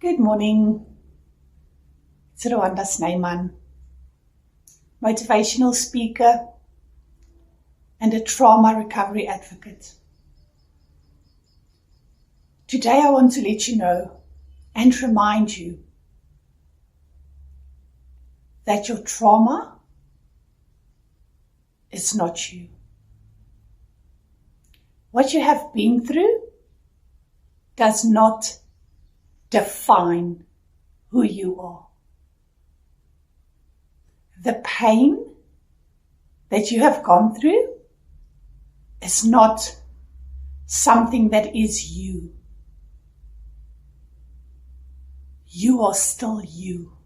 Good morning. It's Ruanda Snyman, motivational speaker and a trauma recovery advocate. Today I want to let you know and remind you that your trauma is not you. What you have been through does not define who you are. The pain that you have gone through is not something that is you. You are still you.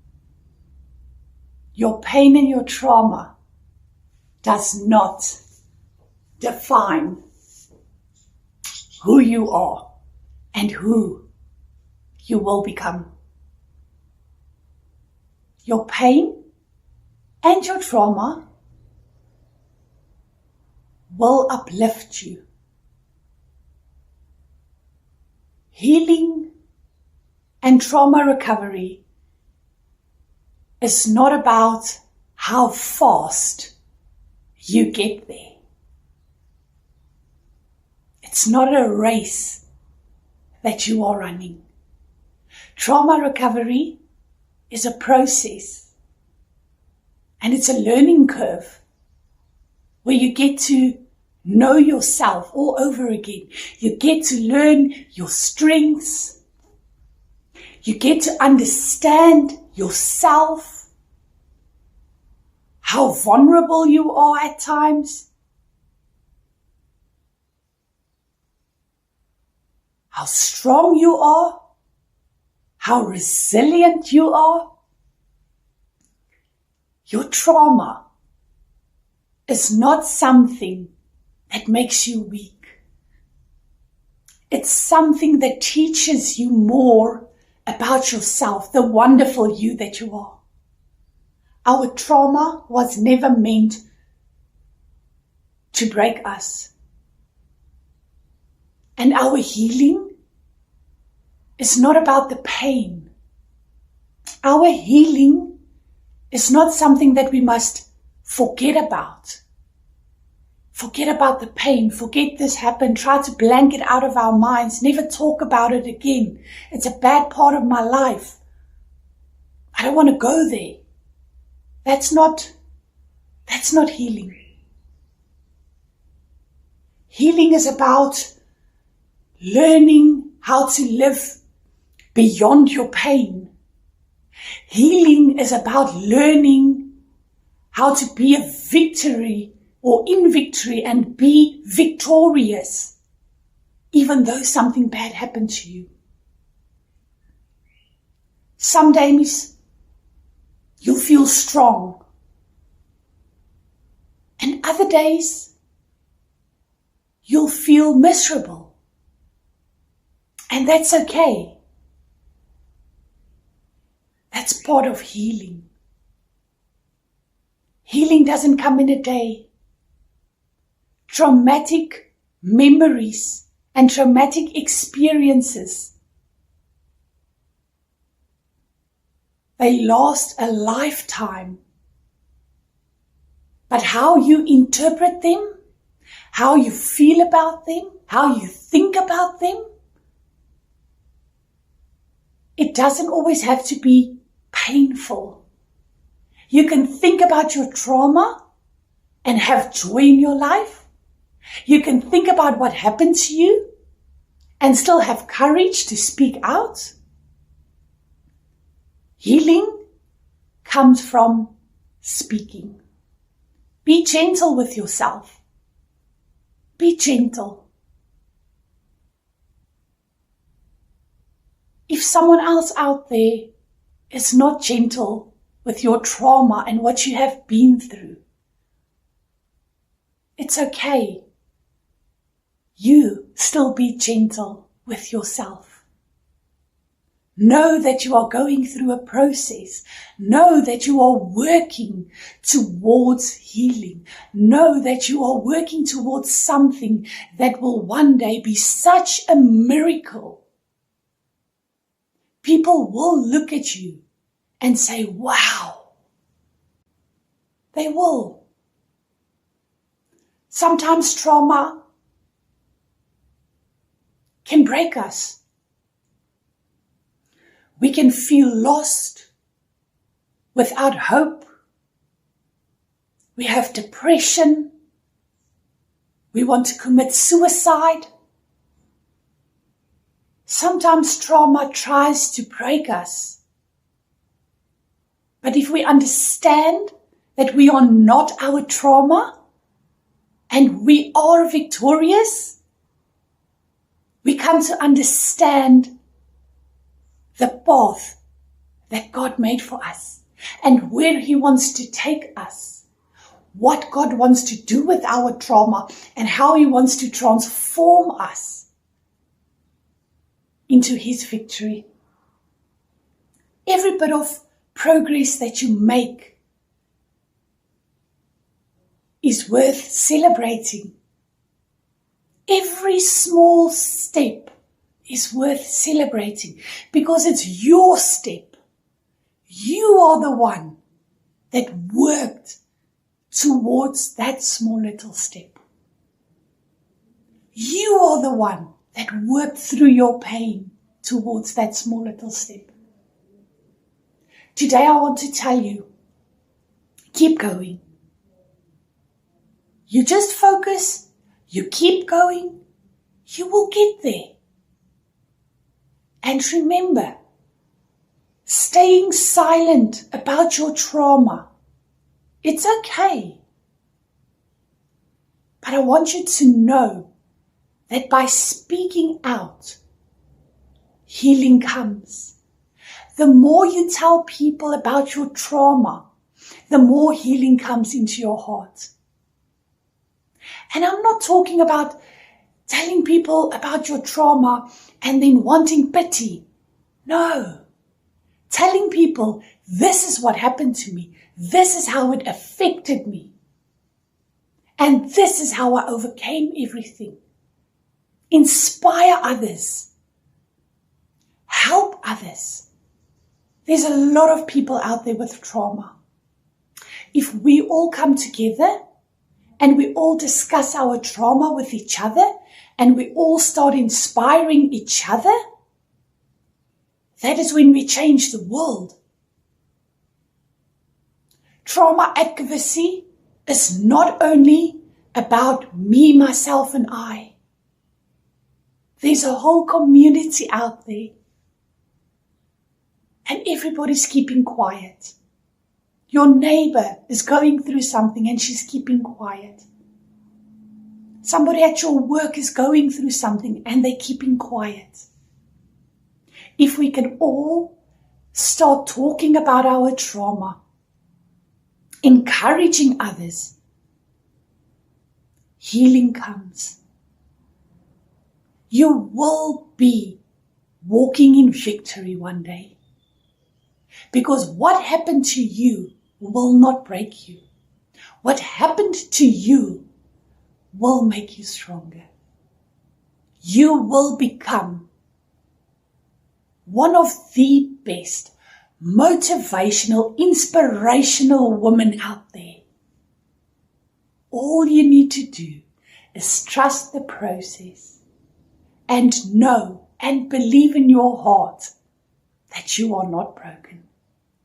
Your pain and your trauma does not define who you are and who you will become. Your pain and your trauma will uplift you. Healing and trauma recovery is not about how fast you get there. It's not a race that you are running. Trauma recovery is a process, and it's a learning curve where you get to know yourself all over again. You get to learn your strengths. You get to understand yourself, how vulnerable you are at times, how strong you are, how resilient you are. Your trauma is not something that makes you weak. It's something that teaches you more about yourself, the wonderful you that you are. Our trauma was never meant to break us. And our healing is not about the pain. Our healing is not something that we must forget about. Forget about the pain. Forget this happened. Try to blank it out of our minds. Never talk about it again. It's a bad part of my life. I don't want to go there. That's not healing. Healing is about learning how to live beyond your pain. Healing is about learning how to be a victory or in victory and be victorious, even though something bad happened to you. Some days you'll feel strong, and other days you'll feel miserable, and that's okay. That's part of healing. Healing doesn't come in a day. Traumatic memories and traumatic experiences, they last a lifetime. But how you interpret them, how you feel about them, how you think about them, it doesn't always have to be painful. You can think about your trauma and have joy in your life. You can think about what happened to you and still have courage to speak out. Healing comes from speaking. Be gentle with yourself. Be gentle. If someone else out there is not gentle with your trauma and what you have been through, it's okay. You still be gentle with yourself. Know that you are going through a process. Know that you are working towards healing. Know that you are working towards something that will one day be such a miracle. Be people will look at you and say, wow. They will. Sometimes trauma can break us. We can feel lost, without hope. We have depression. We want to commit suicide. Sometimes trauma tries to break us. But if we understand that we are not our trauma and we are victorious, we come to understand the path that God made for us and where He wants to take us, what God wants to do with our trauma and how He wants to transform us into His victory. Every bit of progress that you make is worth celebrating. Every small step is worth celebrating because it's your step. You are the one that worked towards that small little step. You are the one that worked through your pain towards that small little step. Today I want to tell you, keep going. You just focus, you keep going, you will get there. And remember, staying silent about your trauma, it's okay. But I want you to know that by speaking out, healing comes. The more you tell people about your trauma, the more healing comes into your heart. And I'm not talking about telling people about your trauma and then wanting pity. No. Telling people, this is what happened to me. This is how it affected me. And this is how I overcame everything. Inspire others. Help others. There's a lot of people out there with trauma. If we all come together and we all discuss our trauma with each other and we all start inspiring each other, that is when we change the world. Trauma advocacy is not only about me, myself, and I. There's a whole community out there. And everybody's keeping quiet. Your neighbor is going through something and she's keeping quiet. Somebody at your work is going through something and they're keeping quiet. If we can all start talking about our trauma, encouraging others, healing comes. You will be walking in victory one day. Because what happened to you will not break you. What happened to you will make you stronger. You will become one of the best motivational, inspirational women out there. All you need to do is trust the process and know and believe in your heart that you are not broken.